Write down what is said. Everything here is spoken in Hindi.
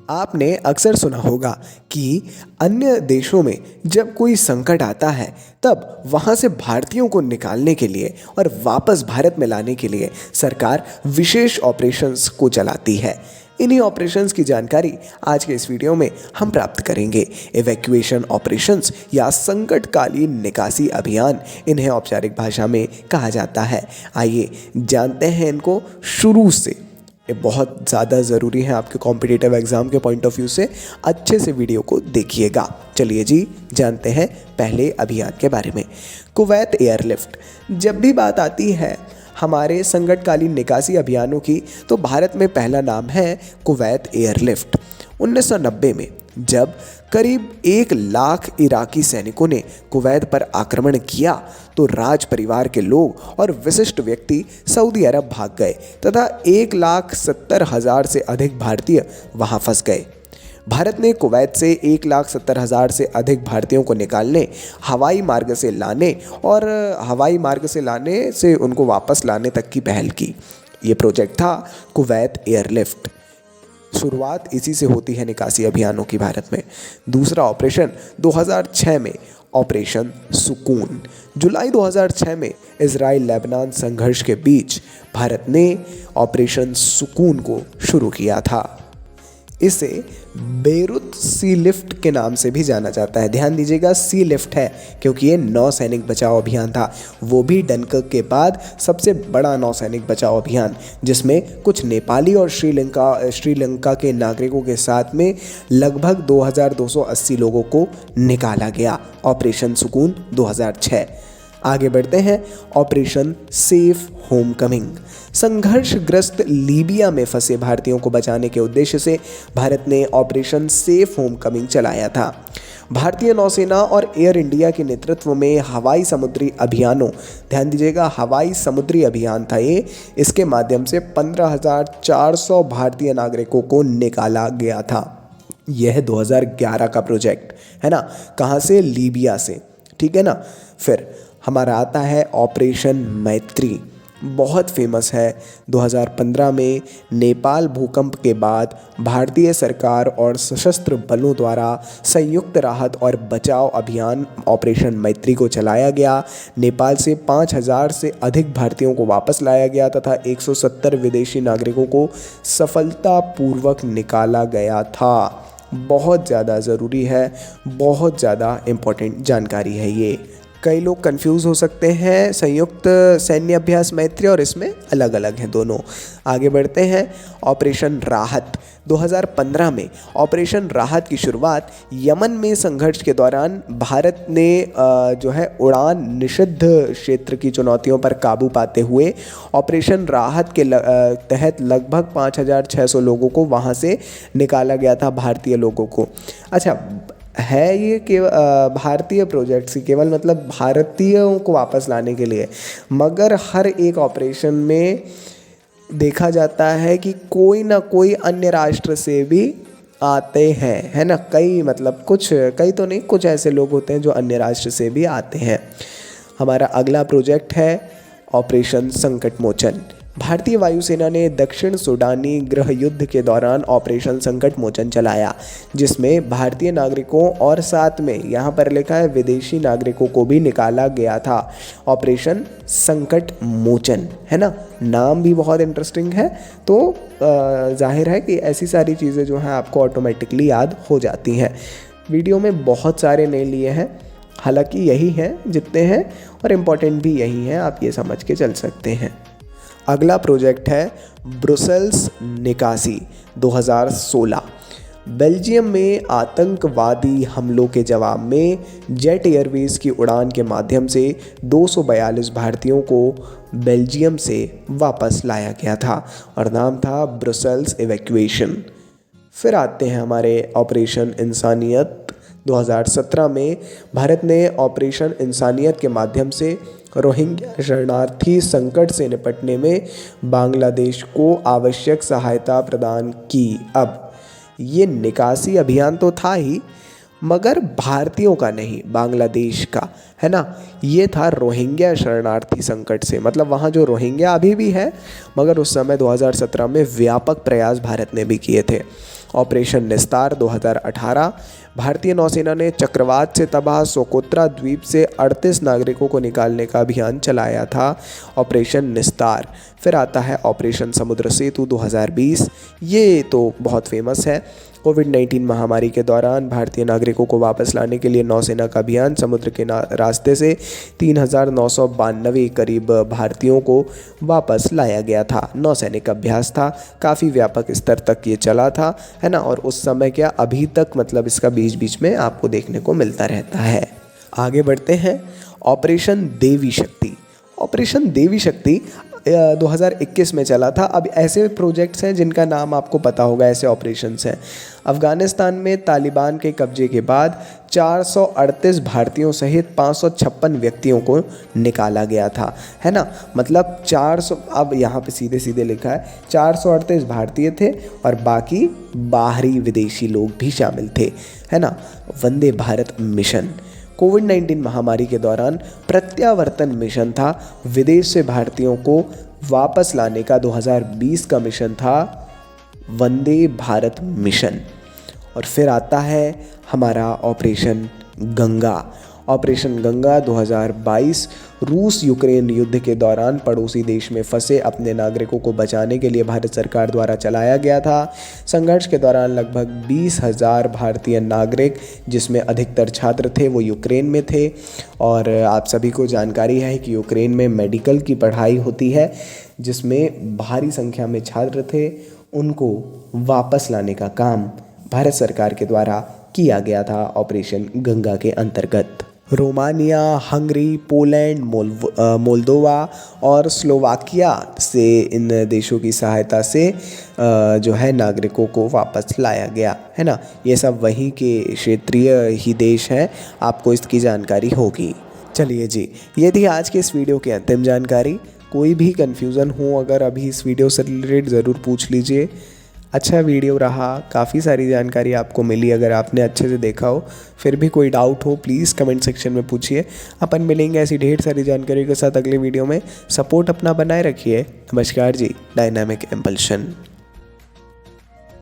आपने अक्सर सुना होगा कि अन्य देशों में जब कोई संकट आता है तब वहाँ से भारतीयों को निकालने के लिए और वापस भारत में लाने के लिए सरकार विशेष ऑपरेशंस को चलाती है। इन्हीं ऑपरेशंस की जानकारी आज के इस वीडियो में हम प्राप्त करेंगे। इवैक्यूएशन ऑपरेशंस या संकटकालीन निकासी अभियान इन्हें औपचारिक भाषा में कहा जाता है। आइए जानते हैं इनको शुरू से। ये बहुत ज़्यादा ज़रूरी है आपके कॉम्पिटिटिव एग्ज़ाम के पॉइंट ऑफ व्यू से। अच्छे से वीडियो को देखिएगा। चलिए जी जानते हैं पहले अभियान के बारे में। Kuwait airlift. जब भी बात आती है हमारे संकटकालीन निकासी अभियानों की तो भारत में पहला नाम है कुवैत एयरलिफ्ट। 1990 में जब करीब 1 लाख इराकी सैनिकों ने कुवैत पर आक्रमण किया तो राज परिवार के लोग और विशिष्ट व्यक्ति सऊदी अरब भाग गए तथा 1,70,000 से अधिक भारतीय वहां फंस गए। भारत ने कुवैत से 1,70,000 से अधिक भारतीयों को निकालने, हवाई मार्ग से लाने और हवाई मार्ग से लाने से उनको वापस लाने तक की पहल की। ये प्रोजेक्ट था कुवैत एयरलिफ्ट। शुरुआत इसी से होती है निकासी अभियानों की भारत में। दूसरा ऑपरेशन 2006 में ऑपरेशन सुकून। जुलाई 2006 में इजराइल लेबनान संघर्ष के बीच भारत ने ऑपरेशन सुकून को शुरू किया था। इसे बेरुत सी लिफ्ट के नाम से भी जाना जाता है। ध्यान दीजिएगा सी लिफ्ट है क्योंकि ये नौसैनिक बचाओ अभियान था, वो भी डनकर्क के बाद सबसे बड़ा नौसैनिक बचाओ अभियान, जिसमें कुछ नेपाली और श्रीलंका के नागरिकों के साथ में लगभग 2,280 लोगों को निकाला गया। ऑपरेशन सुकून 2006। आगे बढ़ते हैं ऑपरेशन सेफ होमकमिंग। संघर्षग्रस्त लीबिया में फंसे भारतीयों को बचाने के उद्देश्य से भारत ने ऑपरेशन सेफ होमकमिंग चलाया था। भारतीय नौसेना और एयर इंडिया के नेतृत्व में हवाई समुद्री अभियानों, ध्यान दीजिएगा हवाई समुद्री अभियान था ये, इसके माध्यम से 15,400 भारतीय नागरिकों को निकाला गया था। यह 2011 का प्रोजेक्ट है ना। कहाँ से? लीबिया से, ठीक है ना। फिर हमारा आता है ऑपरेशन मैत्री, बहुत फेमस है। 2015 में नेपाल भूकंप के बाद भारतीय सरकार और सशस्त्र बलों द्वारा संयुक्त राहत और बचाव अभियान ऑपरेशन मैत्री को चलाया गया। नेपाल से 5,000 से अधिक भारतीयों को वापस लाया गया तथा 170 विदेशी नागरिकों को सफलतापूर्वक निकाला गया था। बहुत ज़्यादा ज़रूरी है, बहुत ज़्यादा इम्पोर्टेंट जानकारी है ये। कई लोग कंफ्यूज हो सकते हैं संयुक्त सैन्य अभ्यास मैत्री और इसमें अलग अलग हैं दोनों। आगे बढ़ते हैं ऑपरेशन राहत। 2015 में ऑपरेशन राहत की शुरुआत यमन में संघर्ष के दौरान भारत ने जो है उड़ान निषिद्ध क्षेत्र की चुनौतियों पर काबू पाते हुए ऑपरेशन राहत के तहत लगभग 5,600 लोगों को वहाँ से निकाला गया था, भारतीय लोगों को। अच्छा, है ये केवल भारतीय प्रोजेक्ट्स, केवल मतलब भारतीयों को वापस लाने के लिए, मगर हर एक ऑपरेशन में देखा जाता है कि कोई ना कोई अन्य राष्ट्र से भी आते हैं, है ना। कई मतलब कुछ, कई तो नहीं, कुछ ऐसे लोग होते हैं जो अन्य राष्ट्र से भी आते हैं। हमारा अगला प्रोजेक्ट है ऑपरेशन संकट मोचन। भारतीय वायुसेना ने दक्षिण सूडानी गृह युद्ध के दौरान ऑपरेशन संकट मोचन चलाया, जिसमें भारतीय नागरिकों और साथ में यहाँ पर लिखा है विदेशी नागरिकों को भी निकाला गया था। ऑपरेशन संकट मोचन, है ना, नाम भी बहुत इंटरेस्टिंग है। तो जाहिर है कि ऐसी सारी चीज़ें जो हैं आपको ऑटोमेटिकली याद हो जाती हैं। वीडियो में बहुत सारे नहीं लिए हैं, हालांकि यही हैं जितने हैं और इम्पोर्टेंट भी यही हैं, आप ये समझ के चल सकते हैं। अगला प्रोजेक्ट है ब्रुसेल्स निकासी 2016। बेल्जियम में आतंकवादी हमलों के जवाब में जेट एयरवेज की उड़ान के माध्यम से 242 भारतीयों को बेल्जियम से वापस लाया गया था और नाम था ब्रुसेल्स इवैक्यूएशन। फिर आते हैं हमारे ऑपरेशन इंसानियत। 2017 में भारत ने ऑपरेशन इंसानियत के माध्यम से रोहिंग्या शरणार्थी संकट से निपटने में बांग्लादेश को आवश्यक सहायता प्रदान की। अब ये निकासी अभियान तो था ही, मगर भारतीयों का नहीं, बांग्लादेश का, है ना। ये था रोहिंग्या शरणार्थी संकट से, मतलब वहाँ जो रोहिंग्या अभी भी है, मगर उस समय 2017 में व्यापक प्रयास भारत ने भी किए थे। ऑपरेशन निस्तार 2018, भारतीय नौसेना ने चक्रवात से तबाह सोकोत्रा द्वीप से 38 नागरिकों को निकालने का अभियान चलाया था, ऑपरेशन निस्तार। फिर आता है ऑपरेशन समुद्र सेतु 2020, ये तो बहुत फेमस है। कोविड-19 महामारी के दौरान भारतीय नागरिकों को वापस लाने के लिए नौसेना का अभियान, समुद्र के रास्ते से 3,992 करीब भारतीयों को वापस लाया गया था। नौसैनिक अभ्यास था, काफ़ी व्यापक स्तर तक ये चला था, है ना। और उस समय क्या अभी तक मतलब इसका बीच बीच में आपको देखने को मिलता रहता है। आगे बढ़ते हैं, ऑपरेशन देवी शक्ति। ऑपरेशन देवी शक्ति 2021 में चला था। अब ऐसे प्रोजेक्ट्स हैं जिनका नाम आपको पता होगा, ऐसे ऑपरेशंस हैं। अफ़गानिस्तान में तालिबान के कब्जे के बाद 438 भारतीयों सहित 556 व्यक्तियों को निकाला गया था, है ना। मतलब 400, अब यहाँ पे सीधे सीधे लिखा है 438 भारतीय थे और बाकी बाहरी विदेशी लोग भी शामिल थे, है ना। वंदे भारत मिशन कोविड-19 महामारी के दौरान प्रत्यावर्तन मिशन था। विदेश से भारतीयों को वापस लाने का 2020 का मिशन था वंदे भारत मिशन। और फिर आता है हमारा ऑपरेशन गंगा। ऑपरेशन गंगा 2022 रूस यूक्रेन युद्ध के दौरान पड़ोसी देश में फंसे अपने नागरिकों को बचाने के लिए भारत सरकार द्वारा चलाया गया था। संघर्ष के दौरान लगभग 20,000 भारतीय नागरिक, जिसमें अधिकतर छात्र थे, वो यूक्रेन में थे। और आप सभी को जानकारी है कि यूक्रेन में मेडिकल की पढ़ाई होती है, जिसमें भारी संख्या में छात्र थे। उनको वापस लाने का काम भारत सरकार के द्वारा किया गया था ऑपरेशन गंगा के अंतर्गत। रोमानिया, हंगरी, पोलैंड, मोल्दोवा और स्लोवाकिया से इन देशों की सहायता से जो है नागरिकों को वापस लाया गया, है ना। ये सब वहीं के क्षेत्रीय ही देश हैं, आपको इसकी जानकारी होगी। चलिए जी, ये थी आज के इस वीडियो की अंतिम जानकारी। कोई भी कन्फ्यूज़न हो अगर अभी इस वीडियो से रिलेटेड ज़रूर पूछ लीजिए। अच्छा वीडियो रहा, काफ़ी सारी जानकारी आपको मिली। अगर आपने अच्छे से देखा हो, फिर भी कोई डाउट हो, प्लीज़ कमेंट सेक्शन में पूछिए। अपन मिलेंगे ऐसी ढेर सारी जानकारी के साथ अगले वीडियो में। सपोर्ट अपना बनाए रखिए। नमस्कार जी, डायनामिक इम्पल्शन।